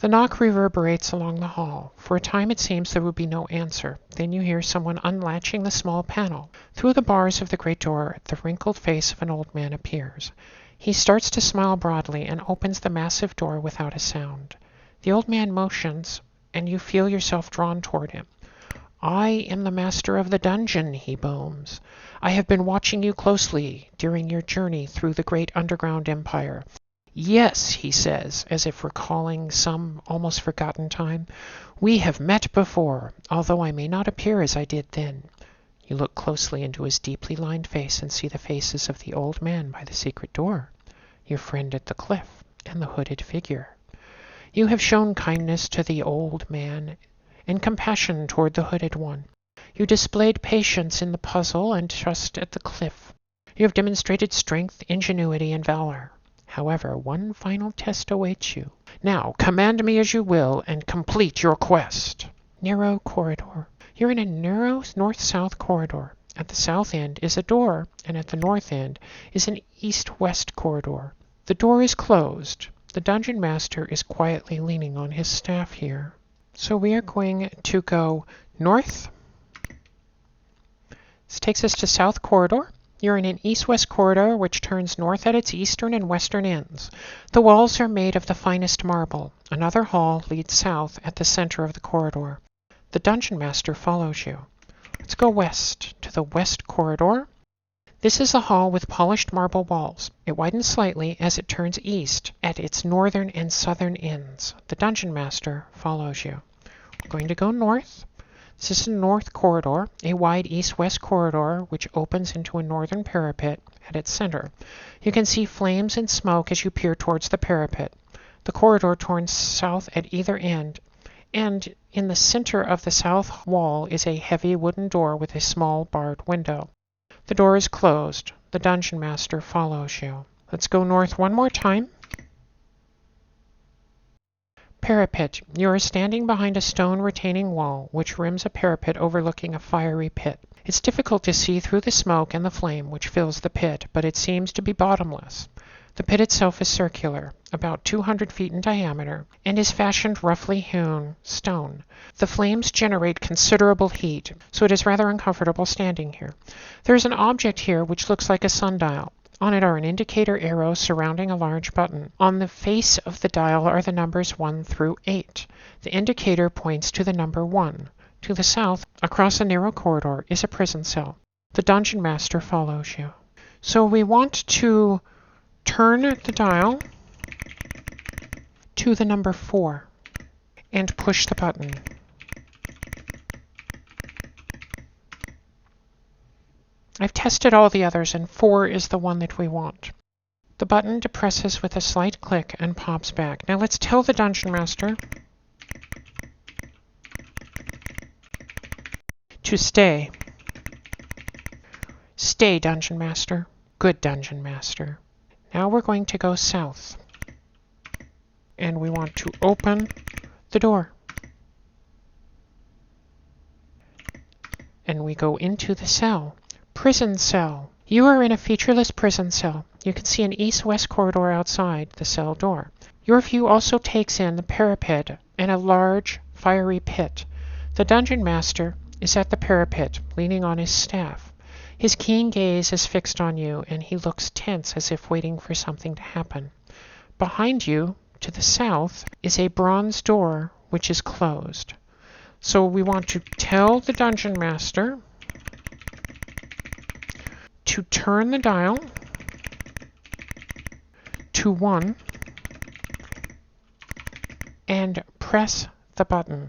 The knock reverberates along the hall. For a time it seems there will be no answer. Then you hear someone unlatching the small panel. Through the bars of the great door, the wrinkled face of an old man appears. He starts to smile broadly and opens the massive door without a sound. The old man motions, and you feel yourself drawn toward him. "I am the master of the dungeon," he booms. "I have been watching you closely during your journey through the great underground empire." "Yes," he says, as if recalling some almost forgotten time. "We have met before, although I may not appear as I did then." You look closely into his deeply lined face and see the faces of the old man by the secret door, your friend at the cliff, and the hooded figure. You have shown kindness to the old man and compassion toward the hooded one. You displayed patience in the puzzle and trust at the cliff. You have demonstrated strength, ingenuity, and valor. However, one final test awaits you. Now, command me as you will and complete your quest. Nero Corridor. You're in a narrow north-south corridor. At the south end is a door, and at the north end is an east-west corridor. The door is closed. The dungeon master is quietly leaning on his staff here. So we are going to go north. This takes us to south corridor. You're in an east-west corridor which turns north at its eastern and western ends. The walls are made of the finest marble. Another hall leads south at the center of the corridor. The dungeon master follows you. Let's go west to the west corridor. This is a hall with polished marble walls. It widens slightly as it turns east at its northern and southern ends. The dungeon master follows you. We're going to go north. This is a north corridor, a wide east-west corridor which opens into a northern parapet at its center. You can see flames and smoke as you peer towards the parapet. The corridor turns south at either end, and in the center of the south wall is a heavy wooden door with a small barred window. The door is closed. The dungeon master follows you. Let's go north one more time. Parapet. You are standing behind a stone retaining wall, which rims a parapet overlooking a fiery pit. It's difficult to see through the smoke and the flame which fills the pit, but it seems to be bottomless. The pit itself is circular, about 200 feet in diameter, and is fashioned roughly hewn stone. The flames generate considerable heat, so it is rather uncomfortable standing here. There is an object here which looks like a sundial. On it are an indicator arrow surrounding a large button. On the face of the dial are the numbers 1 through 8. The indicator points to the number 1. To the south, across a narrow corridor, is a prison cell. The dungeon master follows you. So we want to turn the dial to the number 4 and push the button. I've tested all the others, and 4 is the one that we want. The button depresses with a slight click and pops back. Now let's tell the dungeon master to stay. Stay, dungeon master. Good dungeon master. Now we're going to go south, and we want to open the door. And we go into the cell. Prison cell. You are in a featureless prison cell. You can see an east-west corridor outside the cell door. Your view also takes in the parapet and a large, fiery pit. The dungeon master is at the parapet, leaning on his staff. His keen gaze is fixed on you, and he looks tense as if waiting for something to happen. Behind you, to the south, is a bronze door which is closed. So we want to tell the dungeon master to turn the dial to 1 and press the button.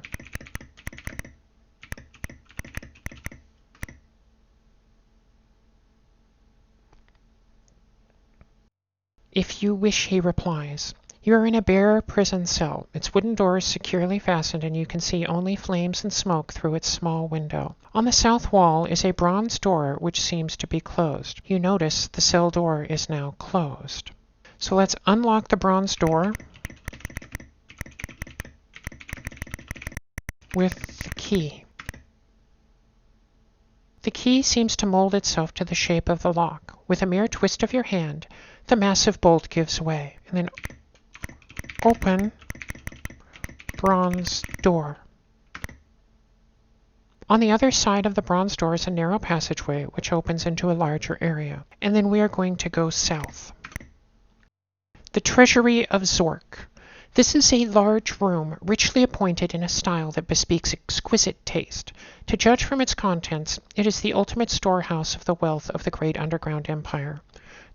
If you wish, he replies. You are in a bare prison cell. Its wooden door is securely fastened, and you can see only flames and smoke through its small window. On the south wall is a bronze door which seems to be closed. You notice the cell door is now closed. So let's unlock the bronze door with the key. The key seems to mold itself to the shape of the lock. With a mere twist of your hand, the massive bolt gives way, and then open bronze door. On the other side of the bronze door is a narrow passageway which opens into a larger area, and then we are going to go south. The Treasury of Zork. This is a large room, richly appointed in a style that bespeaks exquisite taste. To judge from its contents, it is the ultimate storehouse of the wealth of the great underground empire.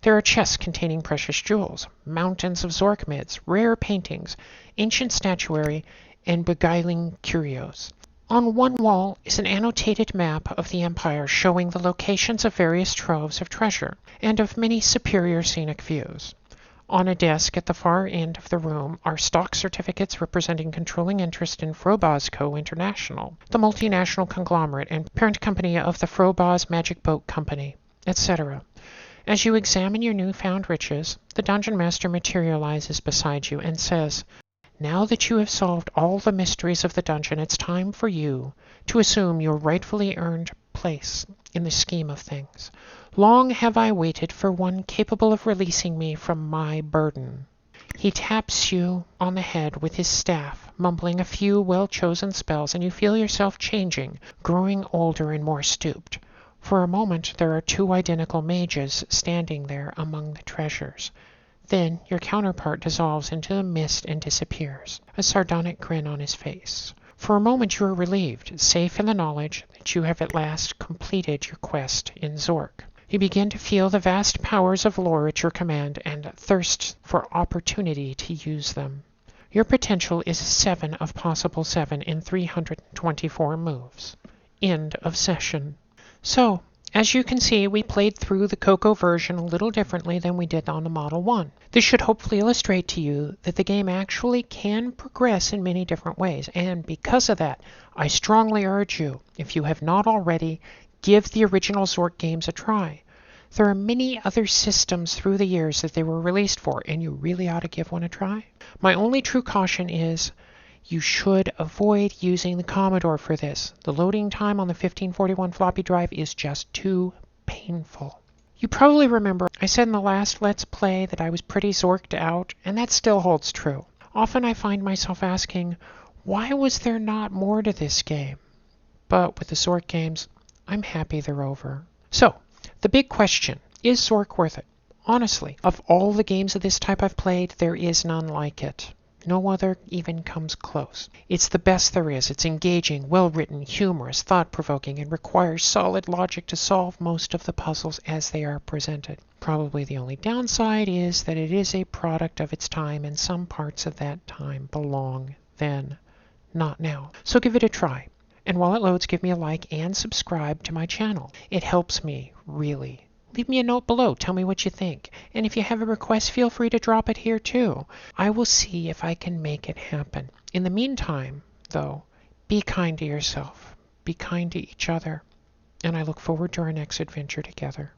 There are chests containing precious jewels, mountains of Zork mids, rare paintings, ancient statuary, and beguiling curios. On one wall is an annotated map of the empire showing the locations of various troves of treasure, and of many superior scenic views. On a desk at the far end of the room are stock certificates representing controlling interest in Frobaz Co. International, the multinational conglomerate and parent company of the Frobaz Magic Boat Company, etc. As you examine your newfound riches, the Dungeon Master materializes beside you and says, "Now that you have solved all the mysteries of the dungeon, it's time for you to assume your rightfully earned place in the scheme of things. Long have I waited for one capable of releasing me from my burden." He taps you on the head with his staff, mumbling a few well-chosen spells, and you feel yourself changing, growing older and more stooped. For a moment there are two identical mages standing there among the treasures. Then your counterpart dissolves into the mist and disappears, a sardonic grin on his face. For a moment you are relieved, safe in the knowledge that you have at last completed your quest in Zork. You begin to feel the vast powers of lore at your command and thirst for opportunity to use them. Your potential is 7 of possible 7 in 324 moves. End of session. So, as you can see, we played through the COCO version a little differently than we did on the Model 1. This should hopefully illustrate to you that the game actually can progress in many different ways, and because of that, I strongly urge you, if you have not already, give the original Zork games a try. There are many other systems through the years that they were released for, and you really ought to give one a try. My only true caution is you should avoid using the Commodore for this. The loading time on the 1541 floppy drive is just too painful. You probably remember I said in the last Let's Play that I was pretty Zorked out, and that still holds true. Often I find myself asking, why was there not more to this game? But with the Zork games, I'm happy they're over. So, the big question, is Zork worth it? Honestly, of all the games of this type I've played, there is none like it. No other even comes close. It's the best there is. It's engaging, well-written, humorous, thought-provoking, and requires solid logic to solve most of the puzzles as they are presented. Probably the only downside is that it is a product of its time, and some parts of that time belong then, not now. So give it a try. And while it loads, give me a like and subscribe to my channel. It helps me, really. Leave me a note below. Tell me what you think. And if you have a request, feel free to drop it here too. I will see if I can make it happen. In the meantime, though, be kind to yourself. Be kind to each other. And I look forward to our next adventure together.